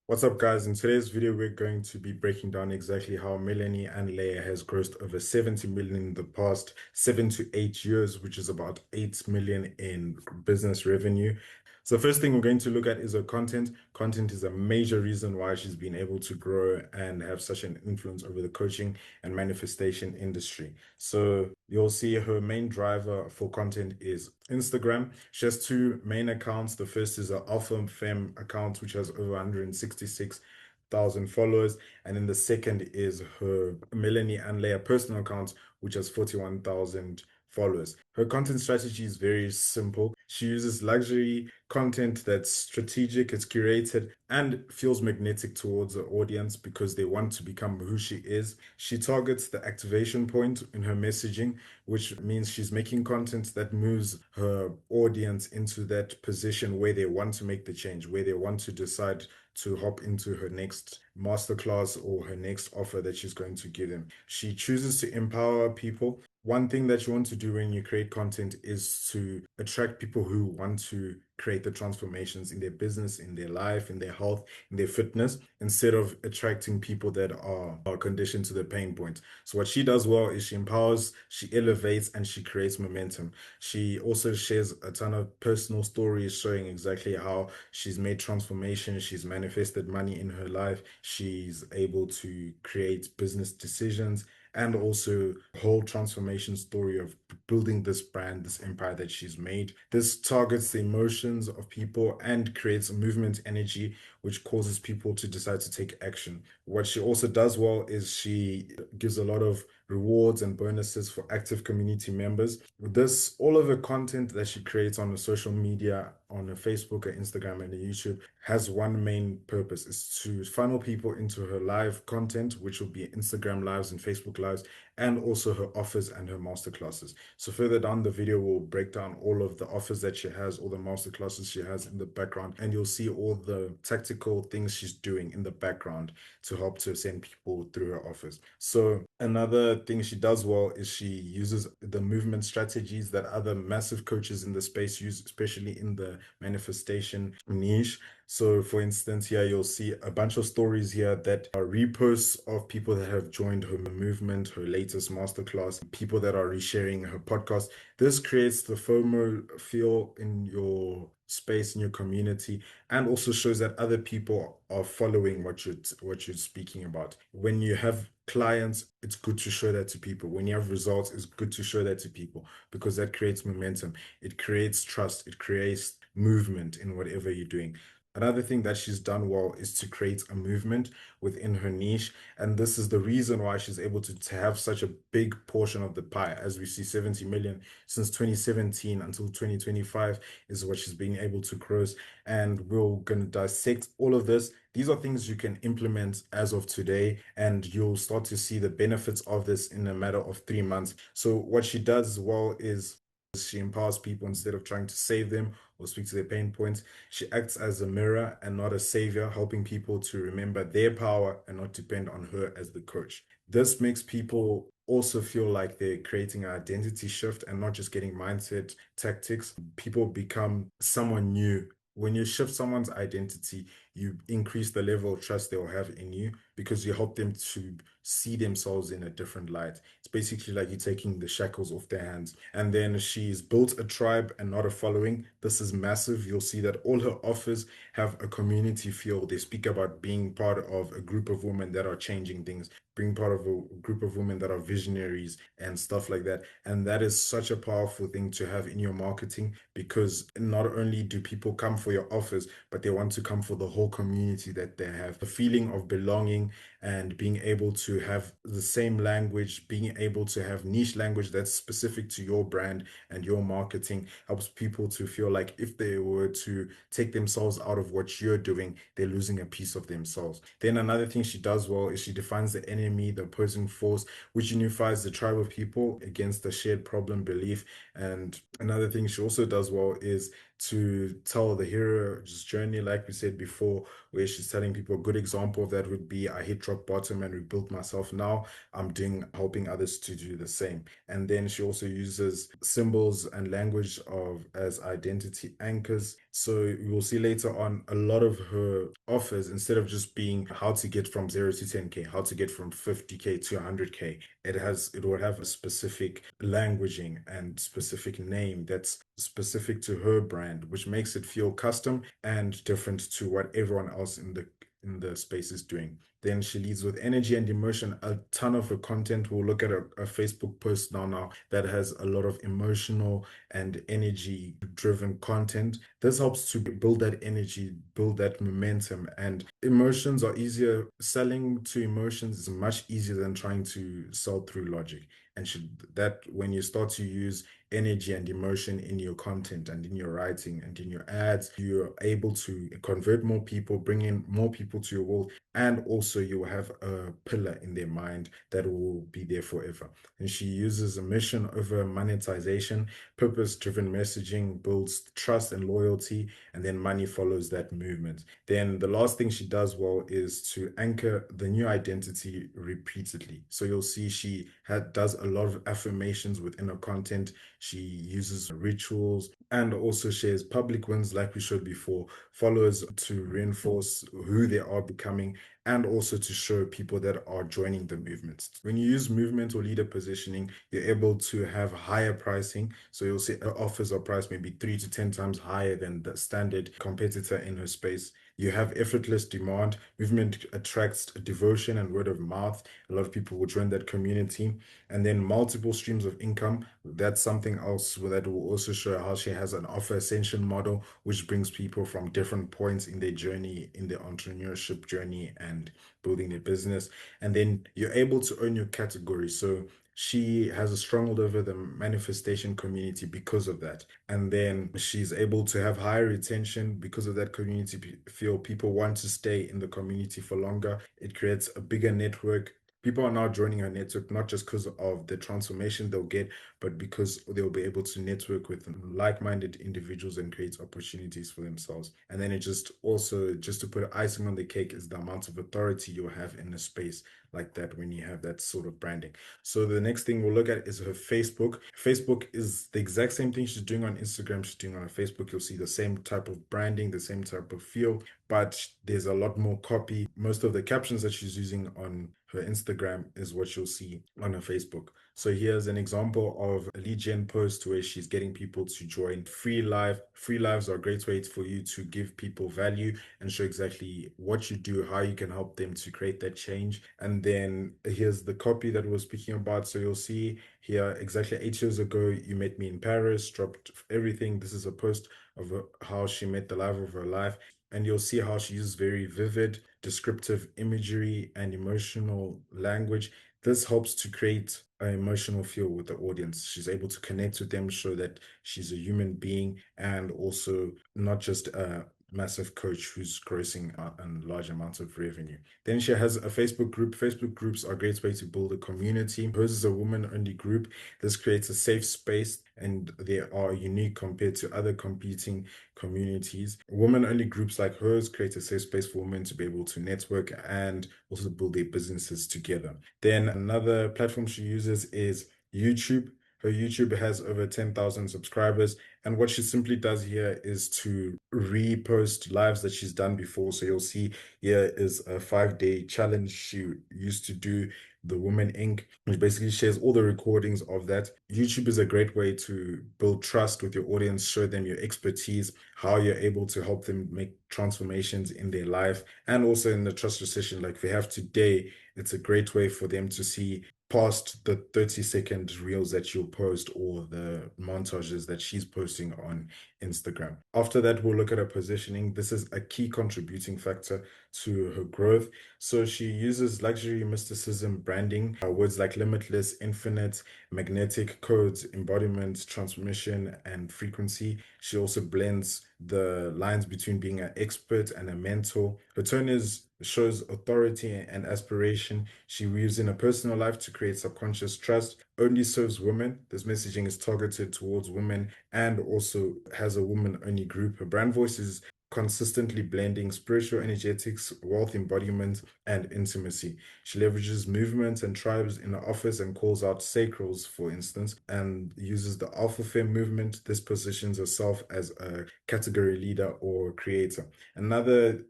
What's up, guys? In today's video, we're going to be breaking down exactly how Melanie Ann Layer has grossed over 70 million in the past 7 to 8 years, which is about 8 million in business revenue. So the first thing we're going to look at is her content. Content is a major reason why she's been able to grow and have such an influence over the coaching and manifestation industry. So you'll see her main driver for content is Instagram. She has two main accounts. The first is an Alpha Femme account, which has over 166,000 followers. And then the second is her Melanie Ann Layer personal account, which has 41,000 followers. Her content strategy is very simple. She uses luxury content that's strategic, it's curated, and feels magnetic towards the audience because they want to become who she is. She targets the activation point in her messaging, which means she's making content that moves her audience into that position where they want to make the change, where they want to decide to hop into her next masterclass or her next offer that she's going to give them. She chooses to empower people. One thing that you want to do when you create content is to attract people who want to create the transformations in their business, in their life, in their health, in their fitness, instead of attracting people that are conditioned to the pain points. So what she does well is she empowers, she elevates, and she creates momentum. She also shares a ton of personal stories showing exactly how she's made transformation, she's manifested money in her life, she's able to create business decisions, and also whole transformation story of building this brand, this empire that she's made. This targets the emotions of people and creates a movement energy, which causes people to decide to take action. What she also does well is she gives a lot of rewards and bonuses for active community members. This, all of the content that she creates on the social media, on her Facebook, her Instagram, and her YouTube has one main purpose, is to funnel people into her live content, which will be Instagram lives and Facebook lives, and also her offers and her masterclasses. So further down the video, we'll break down all of the offers that she has, all the masterclasses she has in the background, and you'll see all the tactical things she's doing in the background to help to send people through her offers. So another thing she does well is she uses the movement strategies that other massive coaches in the space use, especially in the manifestation niche. So for instance, here you'll see a bunch of stories here that are reposts of people that have joined her movement, her latest masterclass, people that are resharing her podcast. This creates the FOMO feel in your space, in your community, and also shows that other people are following what you're speaking about. When you have clients, it's good to show that to people. When you have results, it's good to show that to people because that creates momentum. It creates trust. It creates movement in whatever you're doing. Another thing that she's done well is to create a movement within her niche. And this is the reason why she's able to have such a big portion of the pie. As we see, 70 million since 2017 until 2025 is what she's been able to gross. And we're going to dissect all of this. These are things you can implement as of today, and you'll start to see the benefits of this in a matter of 3 months. So what she does well is she empowers people instead of trying to save them or speak to their pain points. She acts as a mirror and not a savior, helping people to remember their power and not depend on her as the coach. This makes people also feel like they're creating an identity shift and not just getting mindset tactics. People become someone new. When you shift someone's identity, you increase the level of trust they'll have in you because you help them to see themselves in a different light. It's basically like you taking the shackles off their hands. And then she's built a tribe and not a following. This is massive. You'll see that all her offers have a community feel. They speak about being part of a group of women that are changing things, being part of a group of women that are visionaries and stuff like that. And that is such a powerful thing to have in your marketing because not only do people come for your offers, but they want to come for the whole community that they have. The feeling of belonging and being able to have the same language, being able to have niche language that's specific to your brand and your marketing helps people to feel like if they were to take themselves out of what you're doing, they're losing a piece of themselves. Then another thing she does well is she defines the enemy, the opposing force, which unifies the tribe of people against the shared problem belief. And another thing she also does well is to tell the hero's journey, like we said before, where she's telling people a good example of that would be I hit rock bottom and rebuilt myself. Now I'm doing helping others to do the same. And then she also uses symbols and language of as identity anchors. So you will see later on a lot of her offers, instead of just being how to get from 0 to 10K, how to get from 50K to 100K, it will have a specific languaging and specific name that's specific to her brand, which makes it feel custom and different to what everyone else in the space is doing. Then she leads with energy and emotion. A ton of her content. We'll look at a Facebook post now that has a lot of emotional and energy driven content. This helps to build that energy, build that momentum, and emotions are easier. Selling to emotions is much easier than trying to sell through logic. And should that when you start to use energy and emotion in your content and in your writing and in your ads, you're able to convert more people, bring in more people to your world, and also you will have a pillar in their mind that will be there forever. And she uses a mission over monetization. Purpose driven messaging builds trust and loyalty, and then money follows that movement. Then the last thing she does well is to anchor the new identity repeatedly. So you'll see does a lot of affirmations within her content. She uses rituals and also shares public wins, like we showed before, followers to reinforce who they are becoming, and also to show people that are joining the movements. When you use movement or leader positioning, you're able to have higher pricing. So you'll see her offers are priced maybe 3 to 10 times higher than the standard competitor in her space. You have effortless demand. Movement attracts devotion and word of mouth. A lot of people will join that community. And then multiple streams of income. That's something else that will also show how she has an offer ascension model, which brings people from different points in their journey, in their entrepreneurship journey and building their business. And then you're able to own your category. So she has a stronghold over the manifestation community because of that. And then she's able to have higher retention because of that community feel. People want to stay in the community for longer. It creates a bigger network. People are now joining her network not just because of the transformation they'll get, but because they'll be able to network with like-minded individuals and create opportunities for themselves. And then it just also, just to put icing on the cake, is the amount of authority you'll have in a space like that when you have that sort of branding. So the next thing we'll look at is her Facebook. Facebook is the exact same thing she's doing on Instagram, she's doing on her Facebook. You'll see the same type of branding, the same type of feel, but there's a lot more copy. Most of the captions that she's using on her Instagram is what you'll see on her Facebook. So here's an example of a lead gen post where she's getting people to join free live. Free lives are a great way for you to give people value and show exactly what you do, how you can help them to create that change. And then here's the copy that we're speaking about. So you'll see here exactly 8 years ago, you met me in Paris, dropped everything. This is a post of how she met the love of her life. And you'll see how she uses very vivid, descriptive imagery and emotional language. This helps to create an emotional feel with the audience. She's able to connect with them, show that she's a human being, and also not just a massive coach who's grossing a large amounts of revenue. Then she has a Facebook group. Facebook groups are a great way to build a community. Hers is a woman-only group. This creates a safe space, and they are unique compared to other competing communities. Women-only groups like hers create a safe space for women to be able to network and also build their businesses together. Then another platform she uses is YouTube. Her YouTube has over 10,000 subscribers. And what she simply does here is to repost lives that she's done before. So you'll see here is a 5-day challenge she used to do, the Woman Inc., which basically shares all the recordings of that. YouTube is a great way to build trust with your audience, show them your expertise, how you're able to help them make transformations in their life, and also in the trust recession like we have today. It's a great way for them to see past the 30-second reels that you'll post or the montages that she's posting on Instagram. After that, we'll look at her positioning. This is a key contributing factor to her growth. So she uses luxury mysticism branding, words like limitless, infinite, magnetic codes, embodiment, transmission, and frequency. She also blends the lines between being an expert and a mentor. Her tone shows authority and aspiration. She weaves in a personal life to create subconscious trust. Only serves women. This messaging is targeted towards women and also has a woman-only group. Her brand voice is consistently blending spiritual energetics, wealth embodiment, and intimacy. She leverages movements and tribes in the office and calls out sacrals, for instance, and uses the Alpha Femme movement. This positions herself as a category leader or creator. Another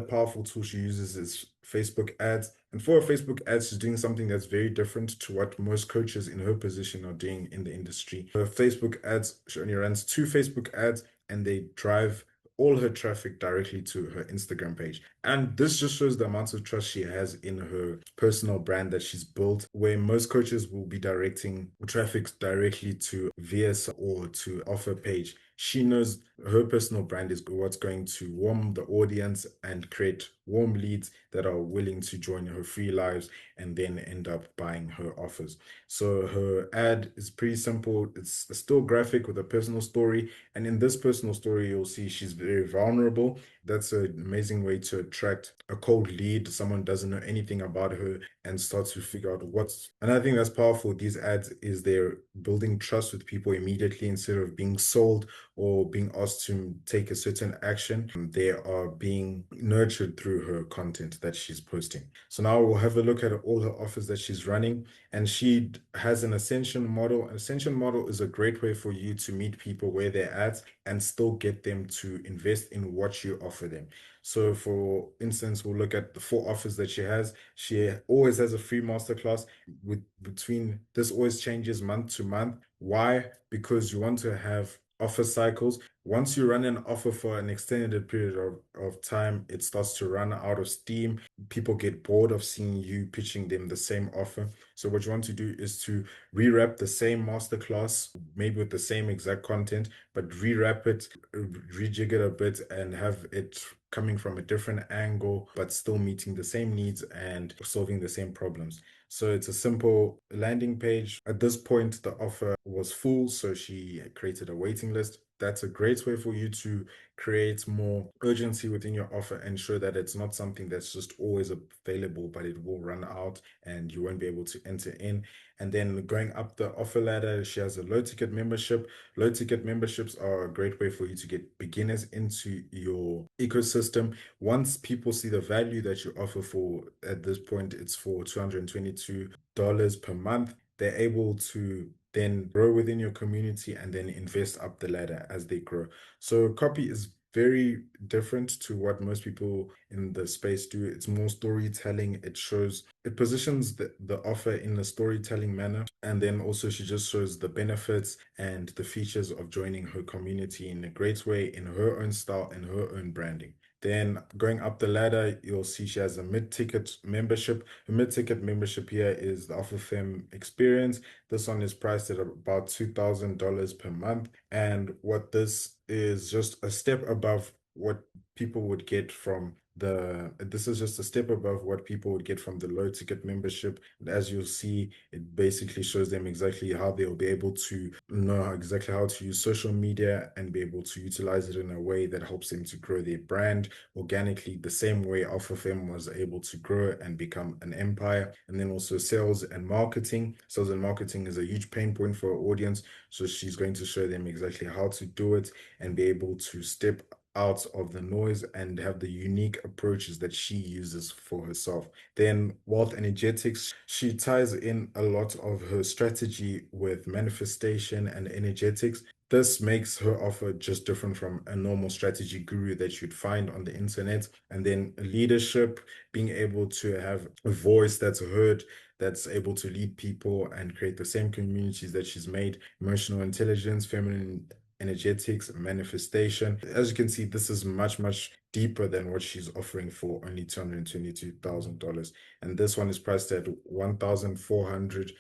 powerful tool she uses is Facebook ads. And for her Facebook ads, she's doing something that's very different to what most coaches in her position are doing in the industry. Her Facebook ads, she only runs two Facebook ads and they drive all her traffic directly to her Instagram page. And this just shows the amount of trust she has in her personal brand that she's built, where most coaches will be directing traffic directly to VS or to offer page. She knows her personal brand is what's going to warm the audience and create warm leads that are willing to join her free lives and then end up buying her offers. So her ad is pretty simple. It's still graphic with a personal story. And in this personal story, you'll see she's very vulnerable. That's an amazing way to attract a cold lead. Someone doesn't know anything about her and starts to figure out what's. And I think that's powerful. These ads is they're building trust with people immediately instead of being sold or being asked to take a certain action. They are being nurtured through her content that she's posting. So now we'll have a look at all her offers that she's running. And she has an ascension model. An ascension model is a great way for you to meet people where they're at and still get them to invest in what you offer them. So for instance, we'll look at the four offers that she has. She always has a free masterclass with between this always changes month to month. Why? Because you want to have offer cycles. Once you run an offer for an extended period of time, it starts to run out of steam. People get bored of seeing you pitching them the same offer. So what you want to do is to rewrap the same masterclass, maybe with the same exact content, but rewrap it, rejig it a bit, and have it coming from a different angle, but still meeting the same needs and solving the same problems. So it's a simple landing page. At this point, the offer was full, so she created a waiting list. That's a great way for you to create more urgency within your offer and show that it's not something that's just always available, but it will run out and you won't be able to enter in. And then going up the offer ladder, she has a low ticket membership. Low ticket memberships are a great way for you to get beginners into your ecosystem. Once people see the value that you offer for, at this point, it's for $222 per month, they're able to then grow within your community and then invest up the ladder as they grow. So copy is very different to what most people in the space do. It's more storytelling. It positions the offer in a storytelling manner. And then also she just shows the benefits and the features of joining her community in a great way, in her own style and her own branding. Then going up the ladder, you'll see she has a mid-ticket membership. A mid-ticket membership here is the Alpha Femme Experience. This one is priced at about $2,000 per month. And what this is just a step above what people would get from this is just a step above what people would get from the low ticket membership. As you'll see, it basically shows them exactly how they'll be able to know exactly how to use social media and be able to utilize it in a way that helps them to grow their brand organically, the same way Alpha Femme was able to grow and become an empire. And then also sales and marketing. Sales and marketing is a huge pain point for our audience. So she's going to show them exactly how to do it and be able to step out of the noise and have the unique approaches that she uses for herself. Then wealth energetics, she ties in a lot of her strategy with manifestation and energetics. This makes her offer just different from a normal strategy guru that you'd find on the internet. And then leadership, being able to have a voice that's heard, that's able to lead people and create the same communities that she's made. Emotional intelligence, feminine energetics, manifestation. As you can see, this is much, much deeper than what she's offering for only $222,000. And this one is priced at 1,400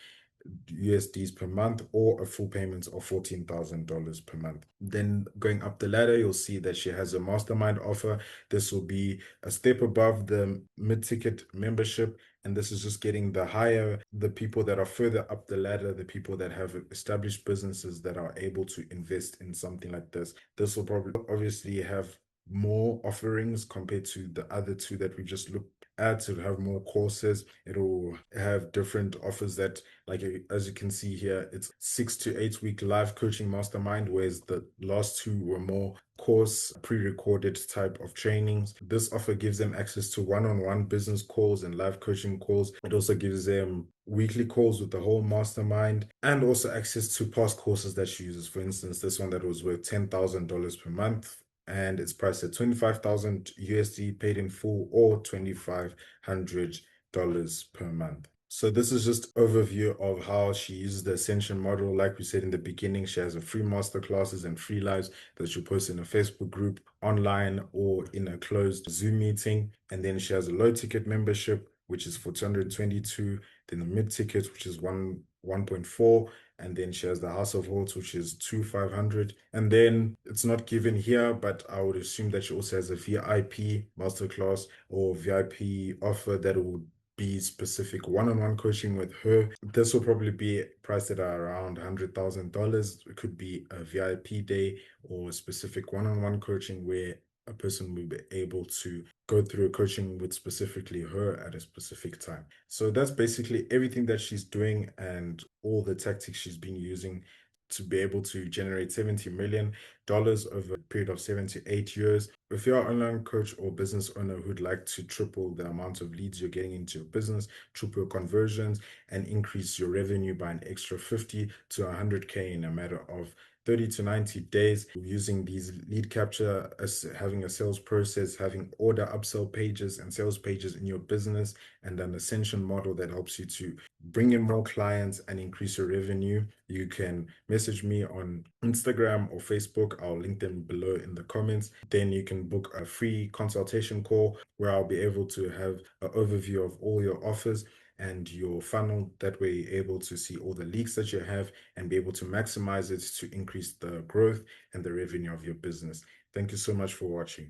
USDs per month or a full payment of $14,000 per month. Then going up the ladder, you'll see that she has a mastermind offer. This will be a step above the mid-ticket membership. And this is just getting the people that are further up the ladder, the people that have established businesses that are able to invest in something like this. This will probably obviously have more offerings compared to the other two that we just looked at. It'll have more courses. It'll have different offers that, like as you can see here, it's 6 to 8 week live coaching mastermind, whereas the last two were more course, pre-recorded type of trainings. This offer gives them access to one-on-one business calls and live coaching calls. It also gives them weekly calls with the whole mastermind, and also access to past courses that she uses. For instance, this one that was worth $10,000 per month, and it's priced at 25,000 USD paid in full, or $2,500 per month. So this is just overview of how she uses the ascension model. Like we said in the beginning, she has a free masterclasses and free lives that she'll post in a Facebook group, online, or in a closed Zoom meeting. And then she has a low ticket membership, which is for 222, then the mid ticket, which is 1.4, and then she has the House of Holds, which is 2,500. And then it's not given here, but I would assume that she also has a VIP masterclass or VIP offer that would be specific one-on-one coaching with her. This will probably be priced at around $100,000. It could be a VIP day or specific one-on-one coaching where a person will be able to go through a coaching with specifically her at a specific time. So that's basically everything that she's doing and all the tactics she's been using to be able to generate $70 million over a period of 7 to 8 years. If you're an online coach or business owner who'd like to triple the amount of leads you're getting into your business, triple your conversions, and increase your revenue by an extra 50 to 100K in a matter of 30 to 90 days, using these lead capture, as having a sales process, having order upsell pages and sales pages in your business, and an ascension model that helps you to bring in more clients and increase your revenue, you can message me on Instagram or Facebook. I'll link them below in the comments. Then you can book a free consultation call where I'll be able to have an overview of all your offers and your funnel. That way you're able to see all the leaks that you have and be able to maximize it to increase the growth and the revenue of your business. Thank you so much for watching.